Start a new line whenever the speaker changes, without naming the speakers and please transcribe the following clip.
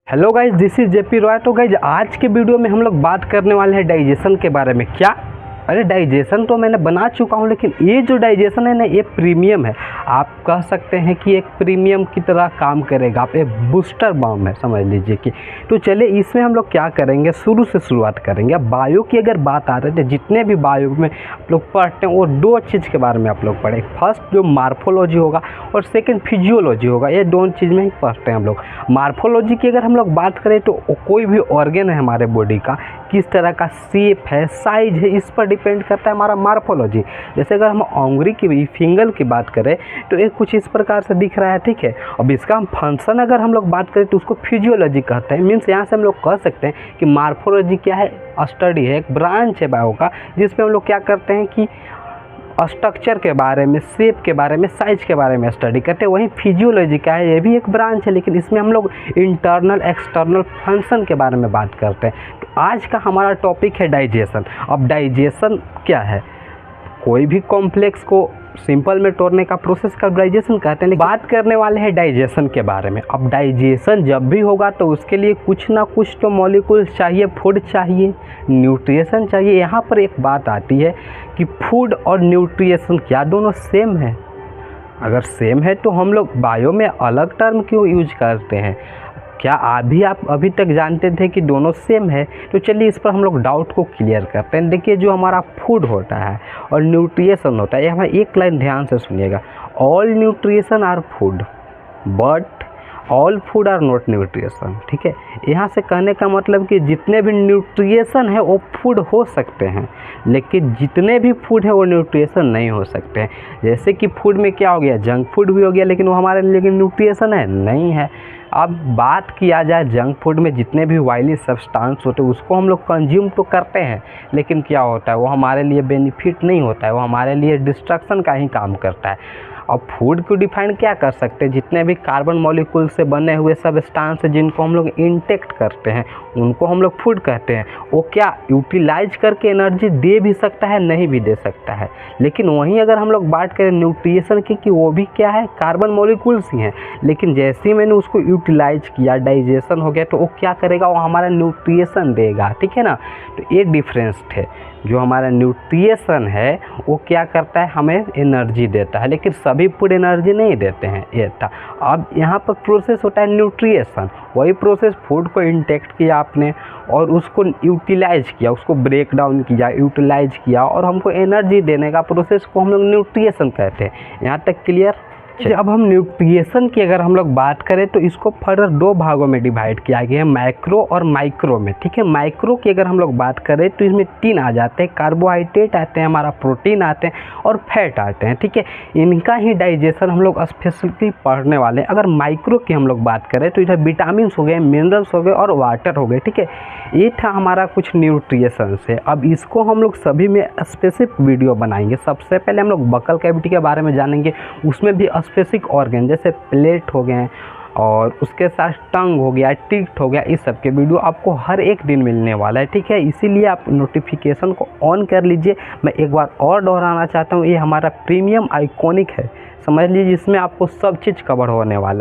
Hello guys, this is JP Roy. तो guys आज के वीडियो में हम लोग बात करने वाले हैं डाइजेशन के बारे में। क्या? अरे डाइजेशन तो मैंने बना चुका हूँ, लेकिन ये जो डाइजेशन है ना, ये प्रीमियम है। आप कह सकते हैं कि एक प्रीमियम की तरह काम करेगा, आप एक बूस्टर बम है समझ लीजिए कि। तो चलिए इसमें हम लोग क्या करेंगे, शुरू से शुरुआत करेंगे। अब बायो की अगर बात आ रही है तो जितने भी बायो में आप लोग पढ़ते हैं वो दो चीज़ के बारे में आप लोग पढ़े। फर्स्ट जो मार्फोलॉजी होगा और सेकेंड फिजियोलॉजी होगा, ये दोनों चीज़ में ही पढ़ते हैं हम लोग। मार्फोलॉजी की अगर हम लोग बात करें तो कोई भी ऑर्गन है हमारे बॉडी का, किस तरह का शेप है, साइज है, इस पर डिपेंड करता है हमारा मार्फोलॉजी। जैसे अगर हम अंगुली की, फिंगर की बात करें तो एक कुछ इस प्रकार से दिख रहा है, ठीक है। अब इसका हम फंक्शन अगर हम लोग बात करें तो उसको फिजियोलॉजी कहते हैं। मीन्स यहाँ से हम लोग कह सकते हैं कि मार्फोलॉजी क्या है, स्टडी है, एक ब्रांच है बायो का, जिसमें हम लोग क्या करते हैं कि स्ट्रक्चर के बारे में, शेप के बारे में, साइज के बारे में स्टडी करते हैं। वहीं फिजियोलॉजी का है, ये भी एक ब्रांच है, लेकिन इसमें हम लोग इंटरनल एक्सटर्नल फंक्शन के बारे में बात करते हैं। तो आज का हमारा टॉपिक है डाइजेशन। अब डाइजेशन क्या है? कोई भी कॉम्प्लेक्स को सिंपल में तोड़ने का प्रोसेस का डाइजेशन कहते हैं। लेकिन बात करने वाले हैं डाइजेशन के बारे में। अब डाइजेशन जब भी होगा तो उसके लिए कुछ ना कुछ तो मॉलिक्यूल चाहिए, फूड चाहिए, न्यूट्रिशन चाहिए। यहाँ पर एक बात आती है कि फूड और न्यूट्रिशन क्या दोनों सेम है? अगर सेम है तो हम लोग बायो में अलग टर्म क्यों यूज करते हैं? क्या आप अभी तक जानते थे कि दोनों सेम है? तो चलिए इस पर हम लोग डाउट को क्लियर करते हैं। देखिए, जो हमारा फूड होता है और न्यूट्रिशन होता है, ये हमें एक लाइन ध्यान से सुनिएगा। All nutrition are food but all food are not nutrition, ठीक है। यहाँ से कहने का मतलब कि जितने भी न्यूट्रिशन है वो फूड हो सकते हैं, लेकिन जितने भी फूड है वो न्यूट्रिशन नहीं हो सकते हैं। जैसे कि फूड में क्या हो गया, जंक फूड भी हो गया, लेकिन वो हमारे लिए न्यूट्रिशन है नहीं है। अब बात किया जाए जंक फूड में जितने भी ऑयली सब्सटेंस होते हैं उसको हम लोग कंज्यूम तो करते हैं, लेकिन क्या होता है वो हमारे लिए बेनिफिट नहीं होता है, वो हमारे लिए डिस्ट्रक्शन का ही काम करता है। अब फूड को डिफाइन क्या कर सकते हैं? जितने भी कार्बन मॉलिक्यूल से बने हुए सब्सटेंस हैं जिनको हम लोग इंटेक्ट करते हैं उनको हम लोग फूड कहते हैं। वो क्या यूटिलाइज करके एनर्जी दे भी सकता है, नहीं भी दे सकता है। लेकिन वहीं अगर हम लोग बात करें न्यूट्रिशन की, कि वो भी क्या है, कार्बन मॉलिक्यूल्स ही हैं, लेकिन जैसे ही मैंने उसको यूटिलाइज किया, डाइजेशन हो गया, तो वो क्या करेगा, वो हमारा न्यूट्रिशन देगा, ठीक है ना। तो ये डिफरेंस है। जो हमारा न्यूट्रिशन है वो क्या करता है, हमें एनर्जी देता है, लेकिन सभी फूड एनर्जी नहीं देते हैं, ये था। अब यहाँ पर प्रोसेस होता है न्यूट्रिएशन। वही प्रोसेस, फूड को इंटेक्ट किया आपने और उसको यूटिलाइज किया, उसको ब्रेक डाउन किया, यूटिलाइज किया और हमको एनर्जी देने का प्रोसेस को हम लोग न्यूट्रिएशन कहते हैं। यहाँ तक क्लियर? अब हम न्यूट्रिएशन की अगर हम लोग बात करें तो इसको फर्दर दो भागों में डिवाइड किया गया है, मैक्रो और माइक्रो में, ठीक है। माइक्रो की अगर हम लोग बात करें तो इसमें तीन आ जाते हैं, कार्बोहाइड्रेट आते हैं, हमारा प्रोटीन आते हैं और फैट आते हैं, ठीक है। इनका ही डाइजेशन हम लोग स्पेसिफिकली पढ़ने वाले हैं। अगर माइक्रो की हम लोग बात करें तो इधर विटामिन हो गए, मिनरल्स हो गए और वाटर हो गए, ठीक है। ये था हमारा कुछ न्यूट्रिएशन से। अब इसको हम लोग सभी में स्पेसिफिक वीडियो बनाएंगे। सबसे पहले हम लोग बकल कैविटी के बारे में जानेंगे, उसमें भी स्पेसिफिक ऑर्गन जैसे प्लेट हो गए और उसके साथ टंग हो गया, टिक्ट हो गया, इस सब के वीडियो आपको हर एक दिन मिलने वाला है, ठीक है। इसीलिए आप नोटिफिकेशन को ऑन कर लीजिए। मैं एक बार और दोहराना चाहता हूँ, ये हमारा प्रीमियम आइकॉनिक है, समझ लीजिए, इसमें आपको सब चीज़ कवर होने वाला है।